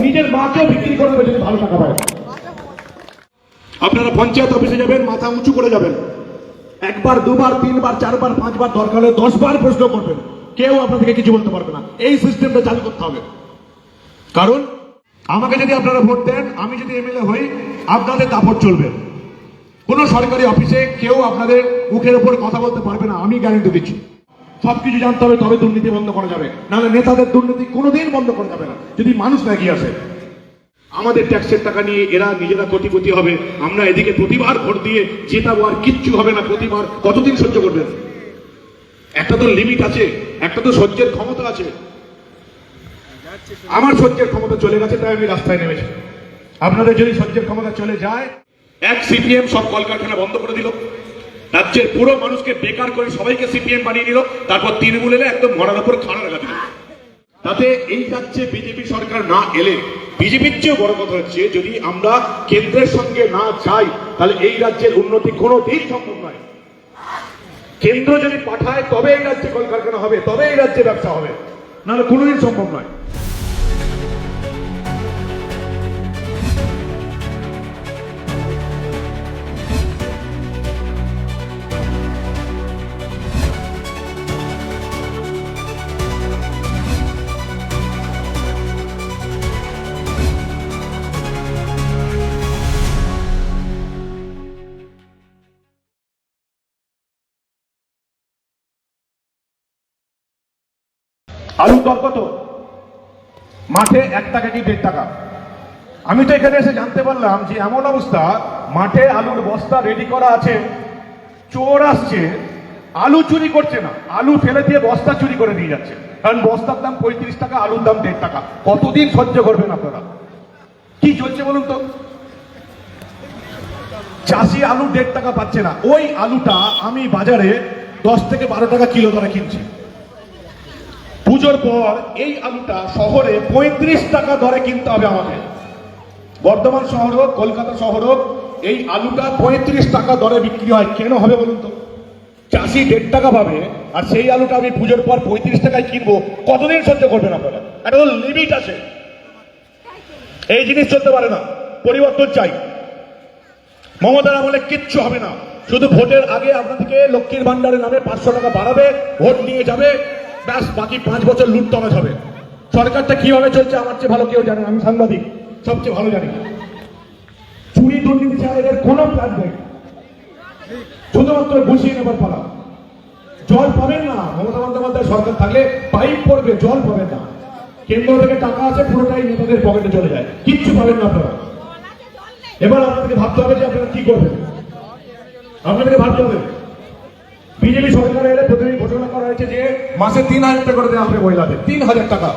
নিজের মাকেও বিক্রি করে দেবে যদি ভালো টাকা পায়। আপনারা পঞ্চায়েত অফিসে যাবেন, মাথা উঁচু করে যাবেন, একবার দুবার তিনবার চারবার পাঁচবার দরকার হলে 10 বার প্রশ্ন করবেন, কেউ আপনাদেরকে কিছু বলতে পারবে না। এই সিস্টেমটা চালু করতে হবে। কারণ আমাকে যদি আপনারা ভোট দেন, আমি যদি এমএলএ হই, আপনাদের দাপট চলবে। কোনো সরকারি অফিসে কেউ আপনাদের মুখের উপর কথা বলতে পারবে না, আমি গ্যারান্টি দিচ্ছি। সবকিছু জানতে হবে, তবে দুর্নীতি বন্ধ করা যাবে, নাহলে নেতাদের দুর্নীতি কোনোদিন বন্ধ করা যাবে না যদি মানুষ না এগিয়ে আসে। আমাদের ট্যাক্সের টাকা নিয়ে এরা নিজেরা কোটিপতি হবে, আমরা এদিকে প্রতিবার ভোট দিয়ে জেতাবো, আর কিচ্ছু হবে না। প্রতিবার কতদিন সহ্য করবেন? একটা তো লিমিট আছে, একটা তো সহ্যের ক্ষমতা আছে। আমার সহ্যের ক্ষমতা চলে গেছে, তাই আমি রাস্তায় নেমেছি। আপনাদের যদি সহ্যের ক্ষমতা চলে যায়, এক সিপিএম সব কলকারখানা বন্ধ করে দিল, রাজ্যের পুরো মানুষকে বেকার করে সবাইকে সিপিএম বানিয়ে দিল, তারপর তৃণমূল এলে একদম মরার উপর খাড়া লাগা দিল। তাতে এই রাজ্যে বিজেপি সরকার না এলে, বিজেপির চেয়েও বড় কথা হচ্ছে যদি আমরা কেন্দ্রের সঙ্গে না যাই, তাহলে এই রাজ্যের উন্নতি কোনোদিন সম্ভব নয়। কেন্দ্র যদি পাঠায় তবে এই রাজ্যে কলকারখানা হবে, তবে এই রাজ্যে ব্যবসা হবে, নাহলে কোনোদিন সম্ভব নয়। আলুর দর কত? মাঠে 1 টাকা কি 1.5 টাকা। আমি তো এখানে এসে জানতে পারলাম যে এমন অবস্থা, মাঠে আলুর বস্তা রেডি করা আছে, চোর আসছে, আলু চুরি করছে না, আলু ফেলে দিয়ে বস্তা চুরি করে দিয়ে যাচ্ছে। কারণ বস্তার দাম 35 টাকা, আলুর দাম 1.5 টাকা। কতদিন সহ্য করবেন আপনারা? কি চলছে বলুন তো? চাষি আলু 1.5 টাকা পাচ্ছে না, ওই আলুটা আমি বাজারে 10 থেকে 12 টাকা কিলো দরে কিনছি। পুজোর পর এই আলুটা শহরে 35 টাকা দরে কিনতে হবে আমাকে। বর্ধমান শহর হোক, কলকাতা শহর হোক, এই আলুটা 35 টাকা দরে বিক্রি হয়। কেন হবে বলুন তো? চাষি 1.5 টাকা পাবে, আর সেই আলুটা আমি পুজোর পর 35 টাকায় কিনবো। কতদিন সহ্য করবেন আপনারা? একটা লিমিট আছে, এই জিনিস চলতে পারে না। পরিবর্তন চাই। মমতারা বলে কিচ্ছু হবে না, শুধু ভোটের আগে আপনাদেরকে লক্ষ্মীর ভান্ডারের নামে 500 টাকা বাড়াবে, ভোট নিয়ে যাবে, ব্যাস বাকি 5 বছর লুটতরাজ হবে। সরকারটা কিভাবে চলছে আমার চেয়ে ভালো কেউ জানে, আমি সাংবাদিক, সবচেয়ে ভালো জানি। চুরি দুর্নীতি ছাড়া এদের কোনো প্ল্যান নেই, শুধুমাত্র বসিয়ে নেবার পালা। জল পাবেন না, মমতা বন্দ্যোপাধ্যায় সরকার থাকলে পাইপ পড়বে, জল পাবেন না। কেন্দ্র থেকে টাকা আছে, পুরোটাই নেতাদের পকেটে চলে যায়, কিচ্ছু পাবেন না আপনারা। এবার আপনাদেরকে ভাবতে হবে যে আপনারা কি করবেন। আপনাদেরকে ভাবতে হবে। বিজেপি সরকার এলে প্রথমেই ঘোষণা করা হয়েছে যে মাসে 3000 টাকা করে দেওয়া হবে মহিলাদের, 3000 টাকা।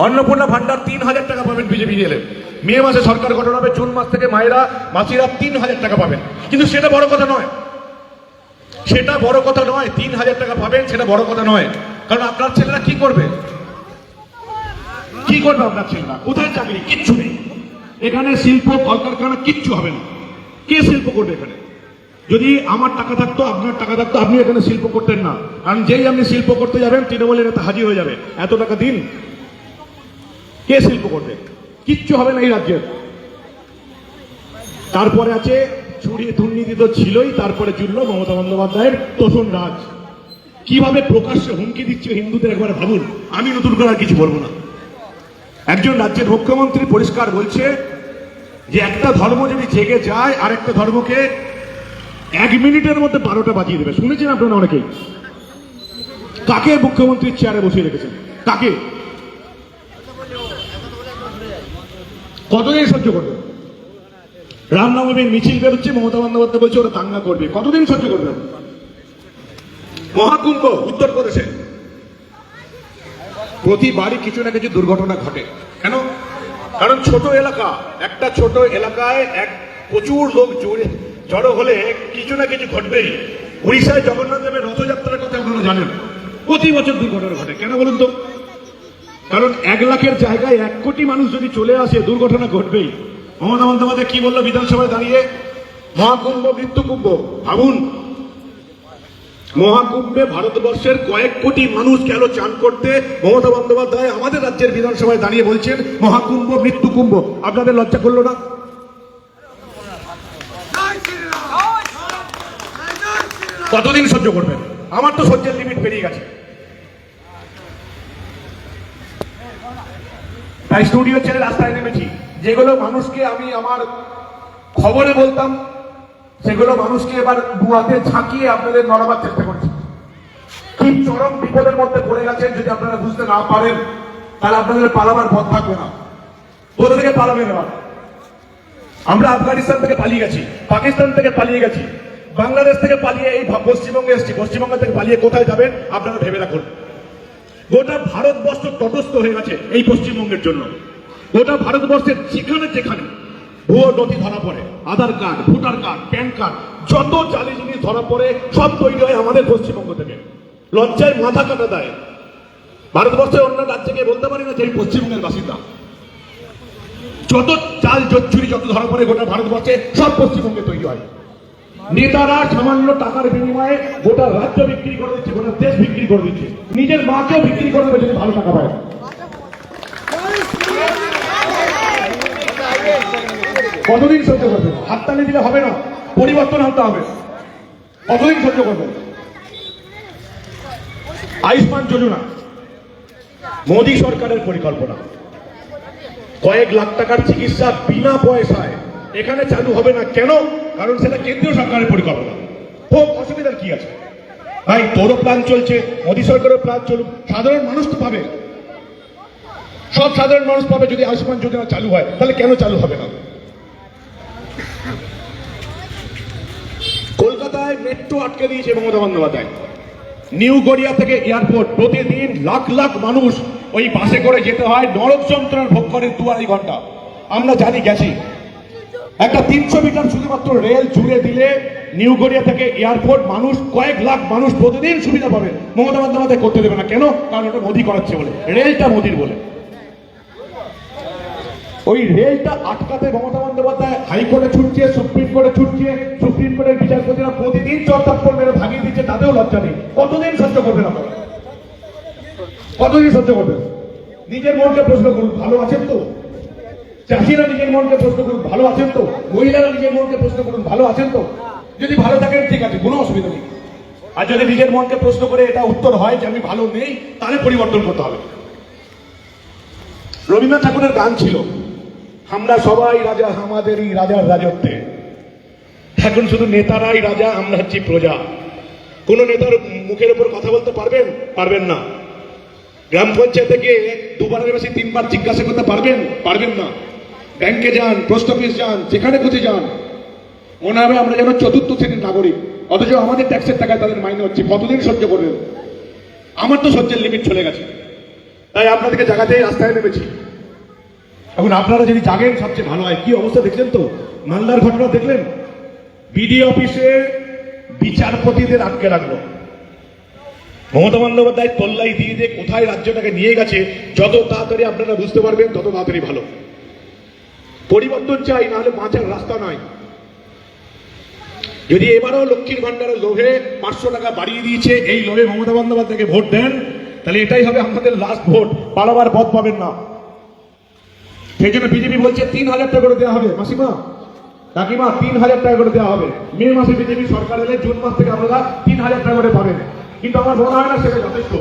অন্নপূর্ণা ভান্ডার 3000 টাকা পাবেন বিজেপি এলে। মে মাসে সরকার গঠন হবে, জুন মাস থেকে মায়েরা মাসিরা 3000 টাকা পাবেন। কিন্তু সেটা বড় কথা নয়, সেটা বড় কথা নয়। 3000 টাকা পাবেন, সেটা বড় কথা নয়। কারণ আপনার ছেলেরা কি করবে? কি করবে আপনার ছেলেরা? কোথায় চাকরি? কিচ্ছু নেই এখানে। শিল্প কলকারখানা কিচ্ছু হবে না। কে শিল্প করবে এখানে? যদি আমার টাকা থাকতো, আপনার টাকা থাকতো, আপনি এখানে শিল্প করতেন না। কারণ যেই আপনি শিল্প করতে যাবেন, তৃণমূলের নেতা হাজির হয়ে যাবে, এত টাকা দিন। কে শিল্প করবে? কিচ্ছু হবে না এই রাজ্যের। তারপরে আছে চুরি দুর্নীতি তো ছিলই, তারপরে জুড়ল মমতা বন্দ্যোপাধ্যায়ের তোষণ রাজ। কিভাবে প্রকাশ্যে হুমকি দিচ্ছে হিন্দুদের একবার ভাবুন। আমি নতুন করে আর কিছু বলবো না। একজন রাজ্যের মুখ্যমন্ত্রী পরিষ্কার বলছে যে একটা ধর্ম যদি জেগে যায়, আরেকটা ধর্মকে 1 মিনিটের মধ্যে 12টা বাজিয়ে দেবে। শুনেছেন আপনারা অনেকেই? কাকে মুখ্যমন্ত্রীর চেয়ারে বসিয়ে রেখেছেন? কাকে? কতদিন সহ্য করবে? রামনবমীর মিছিল বেরোচ্ছে, মমতা বন্দ্যোপাধ্যায় বলছে ওরা দাঙ্গা করবে। কতদিন সহ্য করবে? মহাকুম্ভ উত্তরপ্রদেশে প্রতিবারই কিছু না কিছু দুর্ঘটনা ঘটে। কেন? কারণ ছোট এলাকা, একটা ছোট এলাকায় প্রচুর লোক জড়ো হলে কিছু না কিছু ঘটবেই। উড়িষ্যায় জগন্নাথ দেবের রথযাত্রার কথা আপনারা জানেন, প্রতি বছর দুর্ঘটনা ঘটে। কেন বলুন তো? কারণ 1 লাখের জায়গায় 1 কোটি মানুষ যদি চলে আসে, দুর্ঘটনা ঘটবেই। মমতা বন্দ্যোপাধ্যায় কি বললো বিধানসভায় দাঁড়িয়ে? মহাকুম্ভ মৃত্যুকুম্ভ। ভাবুন, মহাকুম্ভে ভারতবর্ষের কয়েক কোটি মানুষ গেল চান করতে। মমতা বন্দ্যোপাধ্যায় আমাদের রাজ্যের বিধানসভায় দাঁড়িয়ে বলছেন মহাকুম্ভ মৃত্যু কুম্ভ। আপনাদের লজ্জা করলো না? কতদিন সহ্য করবেন? আমার তো সহ্যের লিমিট পেরিয়ে গেছে। তাই স্টুডিও ছেড়ে রাস্তায় নেমেছি। যেগুলো মানুষকে আমি আমার খবরে বলতাম, সেগুলো মানুষকে এবার বুয়াতে ঝাঁকিয়ে আপনাদের নড়াবার চেষ্টা করছি। কি চরম বিপদের মধ্যে পড়ে গেছেন, যদি আপনারা বুঝতে না পারেন তাহলে আপনাদের পালাবার পথ থাকবে না। কোথা থেকে পালাবেন এবার? আমরা আফগানিস্তান থেকে পালিয়ে গেছি, পাকিস্তান থেকে পালিয়ে গেছি, বাংলাদেশ থেকে পালিয়ে এই পশ্চিমবঙ্গে এসেছি। পশ্চিমবঙ্গ থেকে পালিয়ে কোথায় যাবেন আপনারা ভেবে রাখুন। গোটা ভারতবর্ষ তটস্থ হয়ে গেছে এই পশ্চিমবঙ্গের জন্য। গোটা ভারতবর্ষের যেখানে যেখানে ভুয়ো নথি ধরা পড়ে, Aadhaar card, voter card, PAN card, যত জালি জিনিস ধরা পড়ে সব তৈরি হয় আমাদের পশ্চিমবঙ্গ থেকে। লজ্জায় মাথা কাটা দেয়। ভারতবর্ষের অন্য রাজ্যকে বলতে পারি না যে এই পশ্চিমবঙ্গের বাসিন্দা। যত চাল জচ্ছুরি যত ধরা পড়ে গোটা ভারতবর্ষে সব পশ্চিমবঙ্গে তৈরি হয়। নেতারা সামান্য টাকার বিনিময়ে গোটা রাজ্য বিক্রি করে দিচ্ছে, গোটা দেশ বিক্রি করে দিচ্ছে, নিজের মাকেও বিক্রি করে দেবে যদি ভালো টাকা পায়। কতদিন সহ্য করবেন? হাততালি দিলে হবে না, পরিবর্তন আনতে হবে। কতদিন সহ্য করবেন? আয়ুষ্মান যোজনা মোদী সরকারের পরিকল্পনা। কয়েক লাখ টাকার চিকিৎসা বিনা পয়সায় এখানে চালু হবে না। কেন? কারণ সেটা কেন্দ্রীয় সরকারের পরিকল্পনা। হোক, অসুবিধার কি আছে ভাই? তোরও প্ল্যান চলছে, মোদী সরকারের প্ল্যান চলুক, সাধারণ মানুষ তো পাবে। সব সাধারণ মানুষ পাবে। যদি আয়ুষ্মান যোজনা চালু হয় তাহলে কেন চালু হবে না? কলকাতায় মেট্রো আটকে দিয়েছে মমতা বন্দ্যোপাধ্যায়। নিউ গড়িয়া থেকে এয়ারপোর্ট প্রতিদিন লাখ লাখ মানুষ ওই বাসে করে যেতে হয়, নরক যন্ত্রণার ভোগ করে 2-2.5 ঘন্টা। আমরা জানি, গেছি। একটা 300 মিটার শুধুমাত্র রেল জুড়ে দিলে নিউ গড়িয়া থেকে এয়ারপোর্ট মানুষ, কয়েক লাখ মানুষ প্রতিদিন সুবিধা পাবে। মমতা বন্দ্যোপাধ্যায় করতে দেবে না। কেন? কারণ ওটা মোদী করাচ্ছে বলে, রেলটা মোদীর বলে। ওই রেলটা আটকাতে মমতা বন্দ্যোপাধ্যায় হাইকোর্টে ছুটছে, সুপ্রিম কোর্টে ছুটছে। সুপ্রিম কোর্টের বিচারপতিরা প্রতিদিন চর্চাপ্পর মেরে ভাগিয়ে দিচ্ছে, তাতেও লজ্জা নেই। কতদিন সহ্য করবেন আপনারা? কতদিন সহ্য করবেন? নিজের মনকে প্রশ্ন করুন, ভালো আছেন তো? চাষিরা নিজের মনকে প্রশ্ন করুন, ভালো আছেন তো? মহিলারা নিজের মনকে প্রশ্ন করুন, ভালো আছেন তো? যদি ভালো থাকেন ঠিক আছে, কোনো অসুবিধা নেই। আর যদি নিজের মনকে প্রশ্ন করে এটা উত্তর হয় যে আমি ভালো নেই, তাহলে পরিবর্তন করতে হবে। রবীন্দ্রনাথ ঠাকুরের গান ছিল, আমরা সবাই রাজা আমাদেরই রাজার রাজত্বে। এখন শুধু নেতারাই রাজা, আমরা হচ্ছি প্রজা। কোন নেতার মুখের উপর কথা বলতে পারবেন? পারবেন না। গ্রাম পঞ্চায়েত থেকে 2বারের বেশি 3বার জিজ্ঞাসা করতে পারবেন? পারবেন না। ব্যাংকে যান, পোস্ট অফিস যান, যেখানে খুঁজে যান, মনে হবে আমরা যেন 4র্থ শ্রেণীর নাগরিক, অথচ আমাদের ট্যাক্সের টাকায় তাদের মাইনে হচ্ছে। কতদিন সহ্য করবেন? আমার তো সহ্যের লিমিট চলে গেছে। তাই আপনাদেরকে জায়গাতেই রাস্তায় নেমেছি। এখন আপনারা যদি জাগেন সবচেয়ে ভালো হয়। কি অবস্থা দেখলেন তো? মালদার ঘটনা দেখলেন? বিডি অফিসে বিচারপতিদের আটকে রাখলো। মমতা বন্দ্যোপাধ্যায় তোল্লাই দিয়ে দিয়ে কোথায় রাজ্যটাকে নিয়ে গেছে, যত তাড়াতাড়ি আপনারা বুঝতে পারবেন তত তাড়াতাড়ি ভালো। পরিবর্তন চাই, না হলে বাঁচার রাস্তা নাই। যদি এবারও লক্ষ্মীর ভান্ডারের লোভে 500 টাকা বাড়িয়ে দিয়েছে, এই লোভে মমতা বন্দ্যোপাধ্যায়কে ভোট দেন, তাহলে এটাই হবে আমাদের লাস্ট ভোট। পালাবার পথ পাবেন না। সেই জন্য বিজেপি বলছে 3000 টাকা করে দেওয়া হবে। মাসিমা, কাকিমা, 3000 টাকা করে দেওয়া হবে। মে মাসে বিজেপি সরকার এলে জুন মাস থেকে আপনারা 3000 টাকা করে পাবেন। কিন্তু আমার মনে হয় না সেটা যথেষ্ট।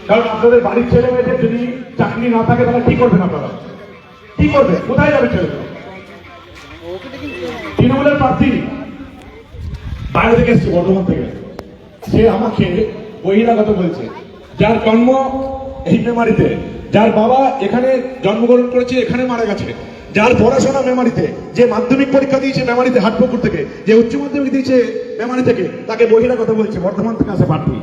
কারণ আপনাদের বাড়ির ছেলে মেয়েদের যদি চাকরি না থাকে তাহলে কি করবেন আপনারা? কি করবেন? কোথায় যাবে ছেলেরা? তৃণমূলের প্রার্থী বাইরে থেকে এসছে, বর্ধমান থেকে। সে আমাকে বহিরাগত বলছে, যার জন্ম এই মেমারিতে, যার বাবা এখানে জন্মগ্রহণ করেছে, এখানে মারা গেছে, যার পড়াশোনা মেমারিতে, যে মাধ্যমিক পরীক্ষা দিয়েছে মেমারিতে হাটপুকুর থেকে, যে উচ্চ মাধ্যমিক দিয়েছে মেমারি থেকে, তাকে বহিরাগত বলছে। বর্ধমান থেকে আসে প্রার্থী,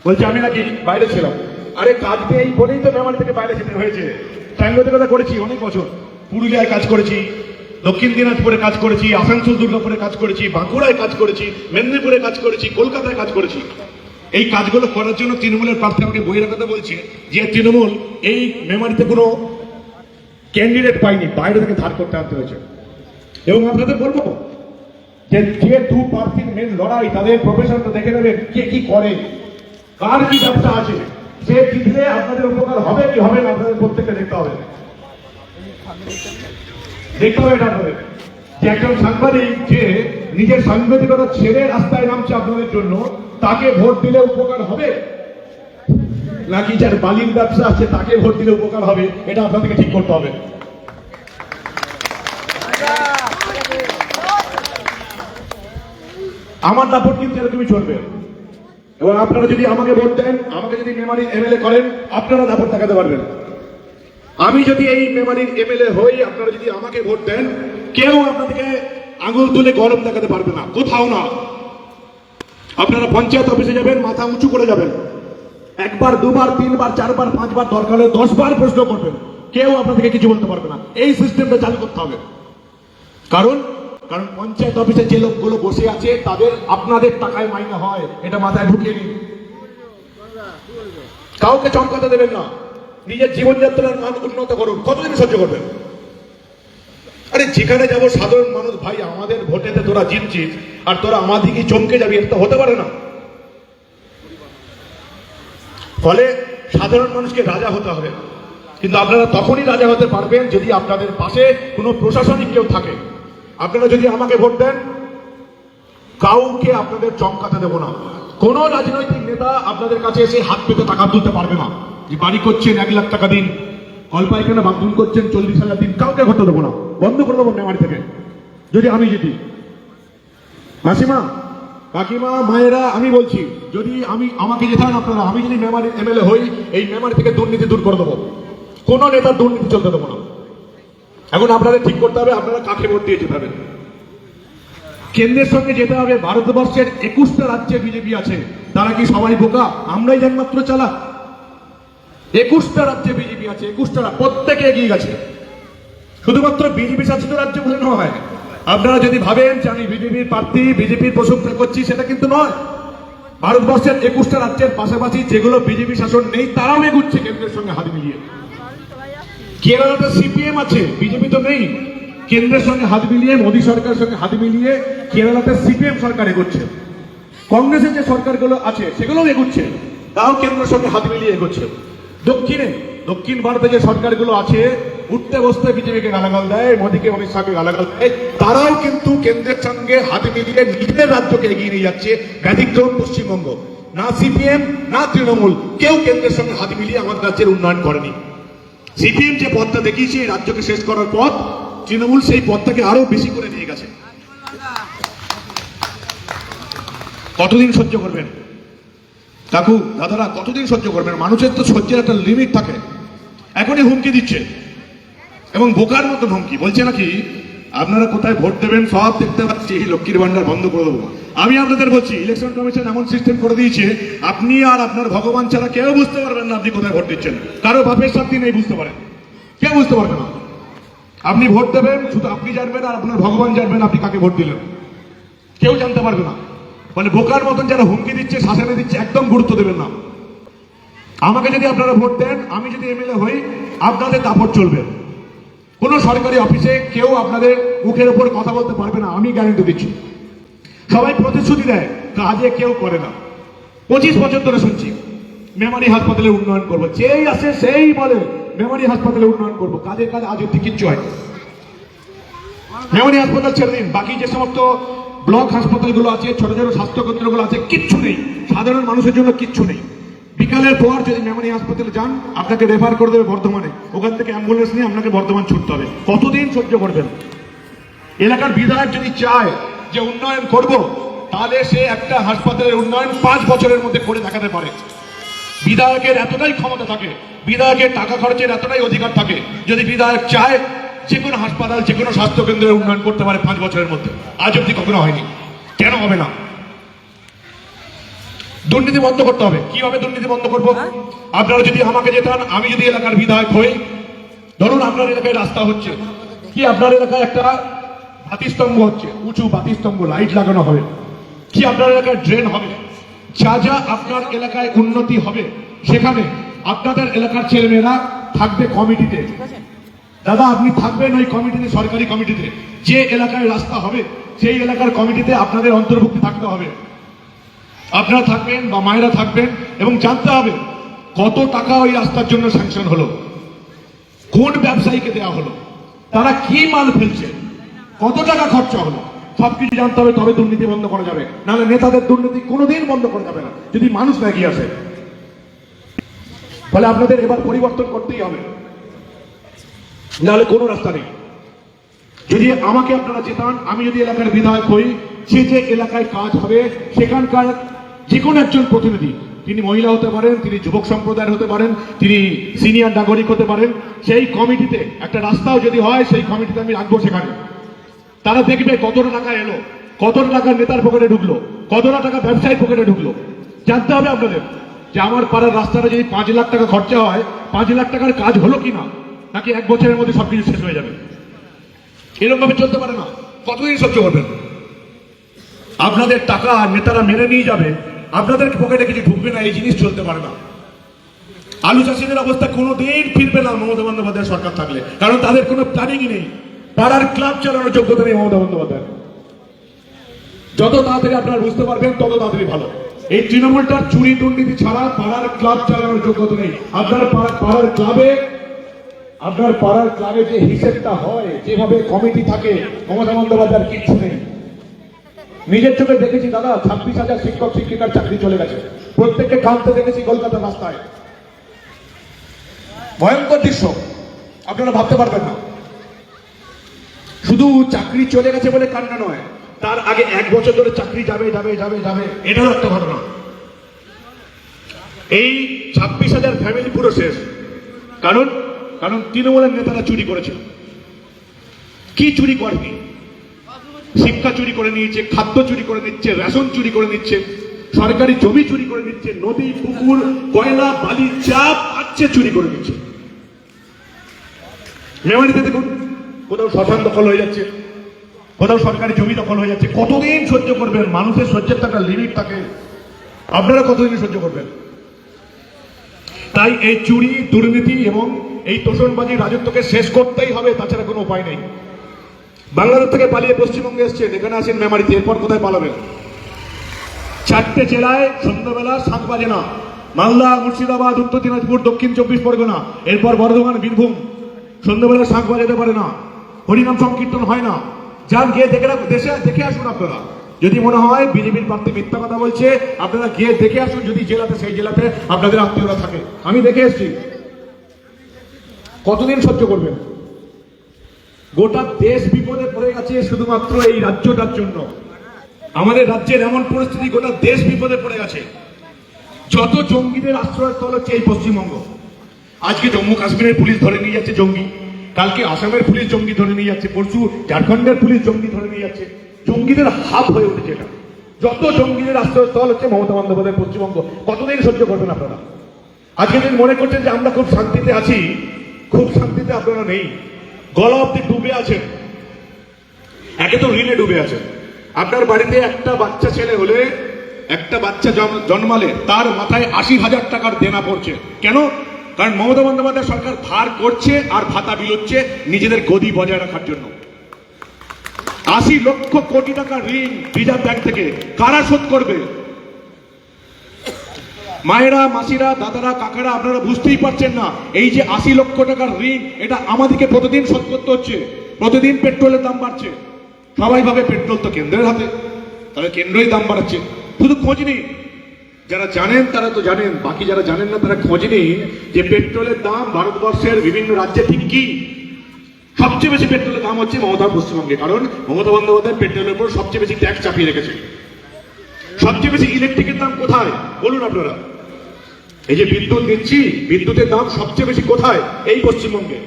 বলছে আমি নাকি বাইরে ছিলাম। আরে কাজ নেই বলেই তো মেমারি থেকে বাইরে যেতে হয়েছে। সাংবাদিকতা করেছি অনেক বছর, পুরুলিয়ায় কাজ করেছি, দক্ষিণ দিনাজপুরে কাজ করেছি, আসানসোল দুর্গাপুরে কাজ করেছি, বাঁকুড়ায় কাজ করেছি, মেদিনীপুরে কাজ করেছি, কলকাতায় কাজ করেছি। এই কাজগুলো করার জন্য তৃণমূলের প্রার্থী আমাকে বহিরাগত বলছে যে তৃণমূল এই মেমারিতে কোনো ক্যান্ডিডেট পাইনি, বাইরে থেকে ধার করতে আনতে হয়েছে। এবং আপনাদের বলবো, যে দু প্রার্থীর মেন লড়াই, তাদের প্রফেশনটা দেখে নেবেন, কে কি করে, কার কি ব্যবসা আছে। সে জিতলে আপনাদের উপকার হবে কি হবে না আপনাদের প্রত্যেককে দেখতে হবে, দেখতে হবে এটা আপনাদের। যে একজন সাংবাদিক যে নিজের সাংবাদিকতা ছেড়ে রাস্তায় নামছে আপনাদের জন্য, তাকে ভোট দিলে উপকার হবে নাকি যার বালির ব্যবসা আছে তাকে ভোট দিলে উপকার হবে, এটা আপনাদেরকে ঠিক করতে হবে। আমার দাপট কিন্তু এরকমই চলবে। এবং আপনারা যদি আমাকে ভোট দেন, আমাকে যদি মেমারির এমএলএ করেন, আপনারা দাপট দেখাতে পারবেন। আমি যদি এই মেমারির এমএলএ হই, আপনারা যদি আমাকে ভোট দেন, কেউ আপনাদেরকে আঙুল তুলে গরম দেখাতে পারবে না, কোথাও না। আপনারা পঞ্চায়েত অফিসে যাবেন, মাথা উঁচু করে যাবেন, একবার দুবার তিনবার চারবার পাঁচবার দরকার হলে 10 বার প্রশ্ন করবেন, কেউ আপনাদেরকে কিছু বলতে পারবে না। এই সিস্টেমটা চালু করতে হবে। কারণ কারণ পঞ্চায়েত অফিসে যে লোকগুলো বসে আছে তাদের আপনাদের টাকায় মাইনে হয়, এটা মাথায় ঢুকিয়ে নিন। কাউকে চমকাতে দেবেন না, নিজের জীবনযাত্রার মান উন্নত করুন। কতদিন সহ্য করবেন? আরে যেখানে যাবো সাধারণ মানুষ, ভাই আমাদের ভোটেতে তোরা জিতছিস আর তোরা আমাদেরকে চমকে যাবি, এটা হতে পারে না। ফলে সাধারণ মানুষকে রাজা হতে হবে, কিন্তু আপনারা তখনই রাজা হতে পারবেন যদি আপনাদের পাশে কোনো প্রশাসনিক কেউ থাকে। আপনারা যদি আমাকে ভোট দেন, কাউকে আপনাদের চমকাতে দেব না। কোন রাজনৈতিক নেতা আপনাদের কাছে এসে হাত পেতে টাকা তুলতে পারবে না। যে বাড়ি করছেন 1 লাখ টাকা দিন, অল্পাইখানা বাথরুম করছেন 40,000 দিন, কাউকে ঘটতে দেবো না, বন্ধ করে দেবো মেমারি থেকে যদি আমি জিতি। মাসিমা, কাকিমা, মায়েরা, আমি বলছি, যদি আমাকে জেতান আপনারা, আমি যদি মেমারির এমএলএ হই, এই মেমারি থেকে দুর্নীতি দূর করে দেবো। কোন নেতার দুর্নীতি চলতে দেবো না। এখন আপনাদের ঠিক করতে হবে আপনারা কাকে ভোট দিয়ে যেতে হবে। কেন্দ্রের সঙ্গে যেতে হবে। ভারতবর্ষের 21টা রাজ্যে বিজেপি আছে, তারা কি সবাই বোকা? আমরাই একমাত্র চালাক? 21টা রাজ্যে বিজেপি আছে, 21টা, প্রত্যেকে এগিয়ে গেছে। শুধুমাত্র বিজেপি শাসিত রাজ্য বলে নয়। আপনারা যদি ভাবেন যে আমি বিজেপির প্রার্থী, বিজেপির প্রশংসা করছি, সেটা কিন্তু নয়। ভারতবর্ষের 21টা রাজ্যের পাশাপাশি যেগুলো বিজেপি শাসন নেই, তারাও এগুচ্ছে কেন্দ্রের সঙ্গে হাত মিলিয়ে। কেরালাতে সিপিএম আছে, বিজেপি তো নেই। কেন্দ্রের সঙ্গে হাত মিলিয়ে, মোদী সরকারের সঙ্গে হাত মিলিয়ে কেরালাতে সিপিএম সরকার এগোচ্ছে। কংগ্রেসের যে সরকারগুলো আছে সেগুলোও এগোচ্ছে, তাও কেন্দ্রের সঙ্গে হাত মিলিয়ে এগোচ্ছে। দক্ষিণ ভারতে যে সরকারগুলো আছে, উঠতে বসতে বিজেপিকে গালাগাল দেয়, মোদীকে, অমিত শাহকে গালাগাল দেয়, তারাও কিন্তু কেন্দ্রের সঙ্গে হাত মিলিয়ে নিজের রাজ্যকে এগিয়ে নিয়ে যাচ্ছে। ব্যতিক্রম পশ্চিমবঙ্গ। না সিপিএম না তৃণমূল কেউ কেন্দ্রের সঙ্গে হাত মিলিয়ে আমাদের রাজ্যের উন্নয়ন করেনি। সিপিএম যে পথটা দেখিয়েছে এই রাজ্যকে শেষ করার পথ, তৃণমূল সেই পথটাকে আরো বেশি করে নিয়ে গেছে। কতদিন সহ্য করবেন কাকু, দাদারা, কতদিন সহ্য করবেন? মানুষের তো সহ্যের একটা লিমিট থাকে। এখনই হুমকি দিচ্ছে, এবং বোকার মতন হুমকি। বলছে নাকি আপনারা কোথায় ভোট দেবেন সব দেখতে পাচ্ছি, এই লক্ষ্মীর ভান্ডার বন্ধ করে দেবো। আমি আপনাদের বলছি, ইলেকশন কমিশন এমন সিস্টেম করে দিয়েছে, আপনি আর আপনার ভগবান ছাড়া কেউ বুঝতে পারবেন না আপনি কোথায় ভোট দিচ্ছেন। কারো বাপের সাথে নেই বুঝতে পারেন, কেউ বুঝতে পারবে না। আপনি ভোট দেবেন, শুধু আপনি জানবেন আর আপনার ভগবান জানবেন আপনি কাকে ভোট দিলেন, কেউ জানতে পারবে না। মানে বোকার মতন যারা হুমকি দিচ্ছে, শাসনে দিচ্ছে, একদম গুরুত্ব দেবেন না। আমাকে যদি আপনারা ভোট দেন, আমি যদি এমএলএ হই, আপনাদের দাপট চলবে। কোনো সরকারি অফিসে কেউ আপনাদের মুখের উপর কথা বলতে পারবে না, আমি গ্যারান্টি দিচ্ছি। সবাই প্রতিশ্রুতি দেয়, কাজে কেউ করে না। 25 বছর ধরে শুনছি মেমারি হাসপাতালে উন্নয়ন করবো, যেই আসে সেই বলে মেমারি হাসপাতালে উন্নয়ন করবো। কাজের কাজ আজ অব্দি কিচ্ছু হয়। মেমারি হাসপাতাল ছেড়ে দিন, বাকি যে সমস্ত ব্লক হাসপাতালগুলো আছে, ছোট ছোট স্বাস্থ্য কেন্দ্রগুলো আছে, কিচ্ছু নেই। সাধারণ মানুষের জন্য কিচ্ছু নেই। বিকালের পর যদি মেমারি হাসপাতালে যান, আপনাকে রেফার করে দেবে বর্ধমানে, ওখান থেকে অ্যাম্বুলেন্স নিয়ে আপনাকে বর্ধমান ছুটতে হবে। কতদিন সহ্য করবেন? এলাকার বিধায়ক যদি চায় যে উন্নয়ন করব, তাহলে সে একটা হাসপাতালের উন্নয়ন 5 বছরের মধ্যে করে দেখাতে পারে। বিধায়কের এতটাই ক্ষমতা থাকে, বিধায়কের টাকা খরচের এতটাই অধিকার থাকে, যদি বিধায়ক চায় যে কোনো হাসপাতাল, যে কোনো স্বাস্থ্য কেন্দ্রের উন্নয়ন করতে পারে 5 বছরের মধ্যে। আজ অব্দি কখনো হয়নি, কেন হবে না? দুর্নীতি বন্ধ করতে হবে। কিভাবে দুর্নীতি বন্ধ করবো? আপনারা যদি আমাকে জেতান, আমি যদি এলাকার বিধায়ক হই, ধরুন আপনার এলাকায় রাস্তা হচ্ছে, কি আপনার এলাকায় একটা বাতিস্তম্ভ হচ্ছে, উঁচু বাতিস্তম্ভ, লাইট লাগানো হবে, কি আপনার এলাকায় ড্রেন হবে, যা যা আপনার এলাকায় উন্নতি হবে, সেখানে আপনাদের এলাকার ছেলেমেয়েরা থাকবে কমিটিতে। দাদা আপনি থাকবেন ওই কমিটিতে, সরকারি কমিটিতে। যে এলাকায় রাস্তা হবে সেই এলাকার কমিটিতে আপনাদের অন্তর্ভুক্তি থাকতে হবে। আপনারা থাকবেন বা মায়েরা থাকবেন এবং জানতে হবে কত টাকা ওই রাস্তার জন্য স্যাংশন হলো, কোন ব্যবসায়ীকে দেওয়া হলো, তারা কি মাল ফেলছে, কত টাকা খরচা হলো, সবকিছু জানতে হবে। তবে দুর্নীতি বন্ধ করা যাবে, নাহলে নেতাদের দুর্নীতি কোনোদিন বন্ধ করা যাবে না যদি মানুষ না এগিয়ে আসে। ফলে আপনাদের এবার পরিবর্তন করতেই হবে, নাহলে কোনো রাস্তা নেই। যদি আমাকে আপনারা জেতান, আমি যদি এলাকার বিধায়ক হই, যে এলাকায় কাজ হবে সেখানকার যে কোনো একজন প্রতিনিধি, তিনি মহিলা হতে পারেন, তিনি যুবক সম্প্রদায়ের হতে পারেন, তিনি সিনিয়র নাগরিক হতে পারেন, সেই কমিটিতে একটা রাস্তাও যদি হয় সেই কমিটিতে আমি রাখবো। সেখানে তারা দেখবে কতটা টাকা এলো, কতটা টাকা নেতার পকেটে ঢুকলো, কতটা টাকা ব্যবসায়ীর পকেটে ঢুকলো। জানতে হবে আপনাদের যে আমার পাড়ার রাস্তাটা যদি 5 লাখ টাকা খরচা হয়, 5 লাখ টাকার কাজ হলো কিনা, নাকি 1 বছরের মধ্যে সবকিছু শেষ হয়ে যাবে। এরকম ভাবে চলতে পারে না। কতদিন সহ্য করবেন? আপনাদের টাকা নেতারা মেরে নিয়ে যাবে, আপনাদের পকেটে কিছু ঢুকবে না, এই জিনিস চলতে পারে না। আলু চাষিদের অবস্থা কোনোদিন ফিরবে না মমতা বন্দ্যোপাধ্যায় সরকার থাকলে, কারণ তাদের কোনো প্ল্যানিংই নেই। পাড়ার ক্লাব চালানোর যোগ্যতা নেই মমতা বন্দ্যোপাধ্যায়। যত তাড়াতাড়ি আপনারা বুঝতে পারবেন তত তাড়াতাড়ি ভালো। এই তৃণমূলটার চুরি দুর্নীতি ছাড়া পাড়ার ক্লাব চালানোর যোগ্যতা নেই। আপনার পাড়ার ক্লাবে যে হিসেবটা হয়, যেভাবে কমিটি থাকে, মমতা বন্দ্যোপাধ্যায়ের কিচ্ছু নেই। নিজের চোখে দেখেছি দাদা, 26,000 শিক্ষক শিক্ষিকার চাকরি চলে গেছে, প্রত্যেককে কাঁদতে দেখেছি কলকাতার রাস্তায়। ভয়ঙ্কর দৃশ্য, আপনারা ভাবতে পারবেন না। শুধু চাকরি চলে গেছে বলে কান্না নয়, তার আগে 1 বছর ধরে চাকরি যাবে যাবে যাবে যাবে, এটাও একটা ঘটনা। এই 26,000 ফ্যামিলি পুরো শেষ। কারণ তৃণমূলের নেতারা চুরি করেছে। কি চুরি করেনি? শিক্ষা চুরি করে নিয়েছে, খাদ্য চুরি করে নিচ্ছে, রেশন চুরি করে নিচ্ছে, সরকারি জমি চুরি করে নিচ্ছে, নদী পুকুর কয়লা বালি যা পাচ্ছে চুরি করে নিচ্ছে। মেমারিতে দেখুন, কোথাও শ্মশান দখল হয়ে যাচ্ছে, কোথাও সরকারি জমি দখল হয়ে যাচ্ছে। কতদিন সহ্য করবেন? মানুষের সহ্যের তো একটা লিমিট থাকে। আপনারা কতদিন সহ্য করবেন? তাই এই চুরি দুর্নীতি এবং এই তোষণবাজি রাজত্বকে শেষ করতেই হবে, তাছাড়া কোনো উপায় নেই। বাংলাদেশ থেকে পালিয়ে পশ্চিমবঙ্গে এসছেন, এখানে আসেন মেমারিতে, এরপর কোথায় পালাবেন? 4টে জেলায় সন্ধ্যাবেলা শাঁখ বাজে না। মালদা, মুর্শিদাবাদ, উত্তর দিনাজপুর, দক্ষিণ 24 পরগনা, এরপর বর্ধমান, বীরভূম, সন্ধ্যাবেলা শাঁখ বাজাতে পারে না, হরিনাম সংকীর্তন হয় না। যান, গিয়ে দেখে আসুন। আপনারা যদি মনে হয় বিজেপির প্রার্থী মিথ্যা কথা বলছে, আপনারা গিয়ে দেখে আসুন। যদি জেলাতে, সেই জেলাতে আপনাদের আত্মীয়রা থাকে, আমি দেখে এসেছি। কতদিন সহ্য করবেন? গোটা দেশ বিপদে পড়ে গেছে শুধুমাত্র এই রাজ্যটার জন্য। আমাদের রাজ্যের এমন পরিস্থিতি, গোটা দেশ বিপদে পড়ে গেছে। যত জঙ্গিদের আশ্রয়স্থল হচ্ছে এই পশ্চিমবঙ্গ। আজকে জম্মু কাশ্মীরের পুলিশ ধরে নিয়ে যাচ্ছে জঙ্গি, কালকে আসামের পুলিশ জঙ্গি ধরে নিয়ে যাচ্ছে, পরশু ঝাড়খণ্ডের পুলিশ জঙ্গি ধরে নিয়ে যাচ্ছে। জঙ্গিদের হাব হয়ে উঠেছে এটা। যত জঙ্গিদের আশ্রয়স্থল হচ্ছে মমতা বন্দ্যোপাধ্যায় পশ্চিমবঙ্গ। কতদিন সহ্য করবেন আপনারা? আজকে দিন মনে করছেন যে আমরা খুব শান্তিতে আছি, খুব শান্তিতে আপনারা নেই। গলা অব্দি ডুবে আছেন, একে তো ঋণে ডুবে আছেন। আপনার বাড়িতে একটা বাচ্চা ছেলে হলে, একটা বাচ্চা জন্মালে তার মাথায় 80,000 টাকার দেনা পড়ছে। কেন? কারণ মমতা বন্দ্যোপাধ্যায় সরকার ধার করছে আর ভাতা বিলোচ্ছে নিজেদের গদি বজায় রাখার জন্য। 80 লক্ষ কোটি টাকা ঋণ রিজার্ভ ব্যাংক থেকে কারা শোধ করবে? মায়েরা, মাসিরা, দাদারা, কাকারা, আপনারা বুঝতেই পারছেন না। এই যে 80 লক্ষ টাকার ঋণ, এটা আমাদেরকে প্রতিদিন শোধ করতে হচ্ছে। প্রতিদিন পেট্রোলের দাম বাড়ছে। সবাই ভাবে পেট্রোল তো কেন্দ্রের হাতে, তাহলে কেন্দ্রই দাম বাড়াচ্ছে। শুধু খোঁজ নেই, যারা জানেন তারা তো জানেন, বাকি যারা জানেন না তারা খোঁজ নেই যে পেট্রোলের দাম ভারতবর্ষের বিভিন্ন রাজ্যে ঠিক কি। সবচেয়ে বেশি পেট্রোলের দাম হচ্ছে মমতার পশ্চিমবঙ্গে, কারণ মমতা বন্দ্যোপাধ্যায় পেট্রোলের উপর সবচেয়ে বেশি ট্যাক্স চাপিয়ে রেখেছে। সবচেয়ে বেশি ইলেকট্রিকের দাম কোথায় বলুন আপনারা? এই যে বিদ্যুৎ দিচ্ছি, বিদ্যুতের দাম সবচেয়ে বেশি কোথায়? এই পশ্চিমবঙ্গে।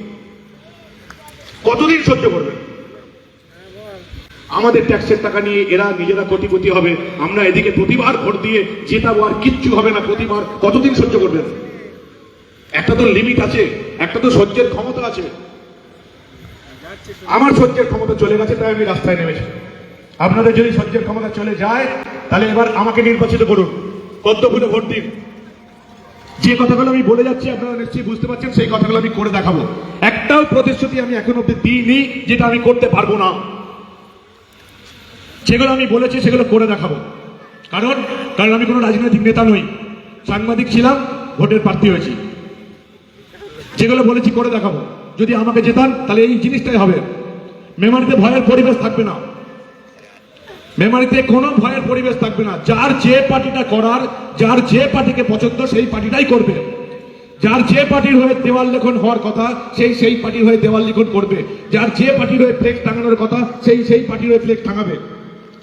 কতদিন সহ্য করবেন? আমাদের ট্যাক্সের টাকা নিয়ে এরা নিজেরা কোটিপতি হবে, আমরা এদিকে প্রতিবার ভোট দিয়ে জেতাবো, আর কিচ্ছু হবে না প্রতিবার। কতদিন সহ্য করবেন? একটা তো লিমিট আছে, একটা তো সহ্যের ক্ষমতা আছে। আমার সহ্যের ক্ষমতা চলে গেছে, তাই আমি রাস্তায় নেমেছি। আপনাদের যদি সহ্যের ক্ষমতা চলে যায়, তাহলে এবার আমাকে নির্বাচিত করুন, পদ্মফুলে ভোট দিন। যে কথাগুলো আমি বলে যাচ্ছি আপনারা নিশ্চয়ই বুঝতে পারছেন, সেই কথাগুলো আমি করে দেখাবো। একটাও প্রতিশ্রুতি আমি এখন অব্দি দিইনি যেটা আমি করতে পারবো না। সেগুলো আমি বলেছি, সেগুলো করে দেখাবো। কারণ কারণ আমি কোনো রাজনৈতিক নেতা নই, সাংবাদিক ছিলাম, ভোটের প্রার্থী হয়েছি। যেগুলো বলেছি করে দেখাবো। যদি আমাকে জেতান তাহলে এই জিনিসটাই হবে। মেমারিতে ভয়ের পরিবেশ থাকবে না, মেমারিতে কোনো ভয়ের পরিবেশ থাকবে না। যার যে পার্টিটা করার, যার যে পার্টিকে পছন্দ সেই পার্টিটাই করবে। যার যে পার্টির হয়ে দেওয়াল লিখন হওয়ার কথা সেই পার্টির হয়ে দেওয়াল লিখন করবে। যার যে পার্টির হয়ে ফ্লেক্স টাঙানোর কথা সেই পার্টির হয়ে ফ্লেক্স টাঙাবে।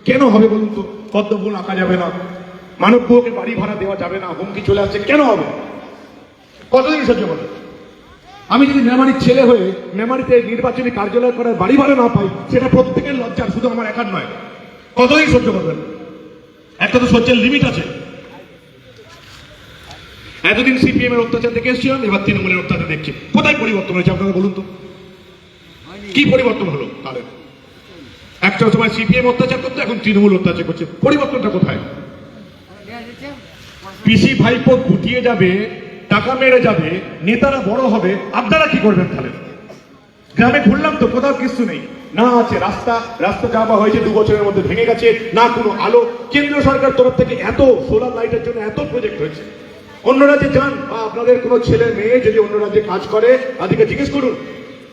কেন হবে বলুন তো? পদ্মফুল আঁকা যাবে না, মানবকে বাড়ি ভাড়া দেওয়া যাবে না, হুমকি চলে আসছে, কেন হবে? কতদিন সহ্য করবে? আমি যদি মেমারির ছেলে হয়ে মেমারিতে নির্বাচনী কার্যালয় করার বাড়ি ভাড়া না পাই, সেটা প্রত্যেকের লজ্জার, শুধু আমার একার নয়। কতদিন সহ্য করবেন? একটা তো সহ্যের লিমিট আছে। এতদিন সিপিএম এর অত্যাচার দেখে এসেছিলাম, এবার তৃণমূলের অত্যাচার দেখছি। কোথায় পরিবর্তন হয়েছে আপনারা বলুন তো? কি পরিবর্তন হলো তাদের? একটা সময় সিপিএম অত্যাচার করতো, এখন তৃণমূল অত্যাচার করছে। পরিবর্তনটা কোথায়? পিসি ভাইপো গুটিয়ে যাবে, টাকা মেরে যাবে, নেতারা বড় হবে, আপনারা কি করবেন তাহলে? গ্রামে ঘুরলাম তো, কোথাও কিছু নেই। না আছে রাস্তা, রাস্তা যাওয়া হয়েছে 2 বছরের মধ্যে ভেঙে গেছে, না কোনো আলো। কেন্দ্রীয় সরকার তরফ থেকে এত সোলার লাইটের জন্য এত প্রজেক্ট হয়েছে। অন্য রাজ্যে যান, বা আপনাদের কোনো ছেলে মেয়ে যদি অন্য রাজ্যে কাজ করে তাদেরকে জিজ্ঞেস করুন,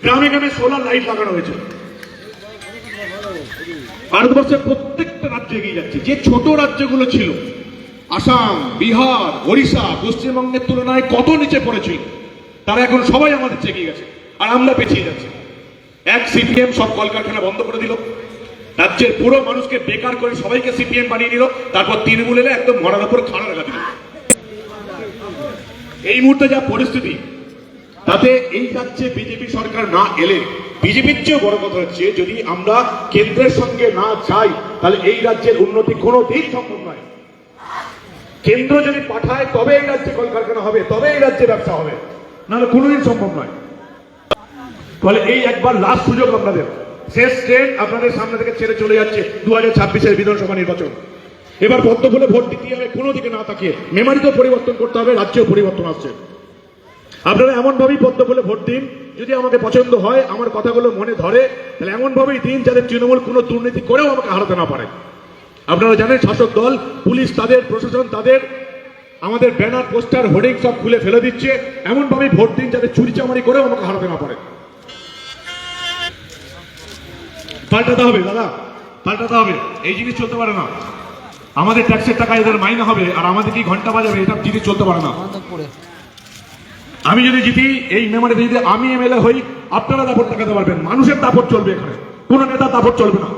গ্রামে গ্রামে সোলার লাইট লাগানো হয়েছে। ভারতবর্ষের প্রত্যেকটা রাজ্য এগিয়ে যাচ্ছে। যে ছোট রাজ্যগুলো ছিল, আসাম, বিহার, ওড়িশা, পশ্চিমবঙ্গের তুলনায় কত নিচে পড়েছিল, তারা এখন সবাই আমাদের এগিয়ে গেছে, আর আমরা পেছিয়ে যাচ্ছি। এক সিপিএম সব কলকারখানা বন্ধ করে দিল, রাজ্যের পুরো মানুষকে বেকার করে সবাইকে সিপিএম বানিয়ে দিল, তারপর তৃণমূল এলে একদম মরার উপর খাড়া রাখা দিল। এই মুহূর্তে যা পরিস্থিতি, তাতে এই রাজ্যে বিজেপি সরকার না এলে, বিজেপির চেয়েও বড় কথা হচ্ছে, যদি আমরা কেন্দ্রের সঙ্গে না যাই তাহলে এই রাজ্যের উন্নতি কোনোদিন সম্ভব নয়। কেন্দ্র যদি পাঠায় তবে এই রাজ্যে কলকারখানা হবে, তবে এই রাজ্যে ব্যবসা হবে, নাহলে কোনোদিন সম্ভব নয়। তাহলে এই একবার লাস্ট সুযোগ আপনাদের, শেষ ট্রেন আপনাদের সামনে থেকে ছেড়ে চলে যাচ্ছে 2026-এর বিধানসভা নির্বাচন। এবার পদ্মফুলে ভোট দিতে হবে, কোনো দিকে না তাকিয়ে। মেমারিতেও পরিবর্তন করতে হবে, রাজ্যেও পরিবর্তন আসছে। আপনারা এমন ভাবেই পদ্মফুলে ভোট দিন, যদি আমাকে পছন্দ হয়, আমার কথাগুলো মনে ধরে, তাহলে এমন ভাবেই দিন যাতে তৃণমূল কোনো দুর্নীতি করেও আমাকে হারাতে না পারে। আপনারা জানেন শাসক দল, পুলিশ তাদের, প্রশাসন তাদের, আমাদের ব্যানার, পোস্টার, হোর্ডিং সব খুলে ফেলে দিচ্ছে। এমন ভাবেই ভোট দিন যাতে চুরি চামারি করেও আমাকে হারাতে না পারে। পাল্টাতে হবে দাদা, পাল্টাতে হবে। এই জিনিস চলতে পারে না। আমাদের ট্যাক্সের টাকা এদের মাইনে হবে, আর আমাদের কি ঘন্টা বাজাবে, এটা জিনিস চলতে পারে না। আমি যদি জিতি এই মেমারিতে, যদি আমি এমএলএ হই, আপনারা দাপট দেখাতে পারবেন, মানুষের দাপট চলবে এখানে, কোন নেতা দাপট চলবে না।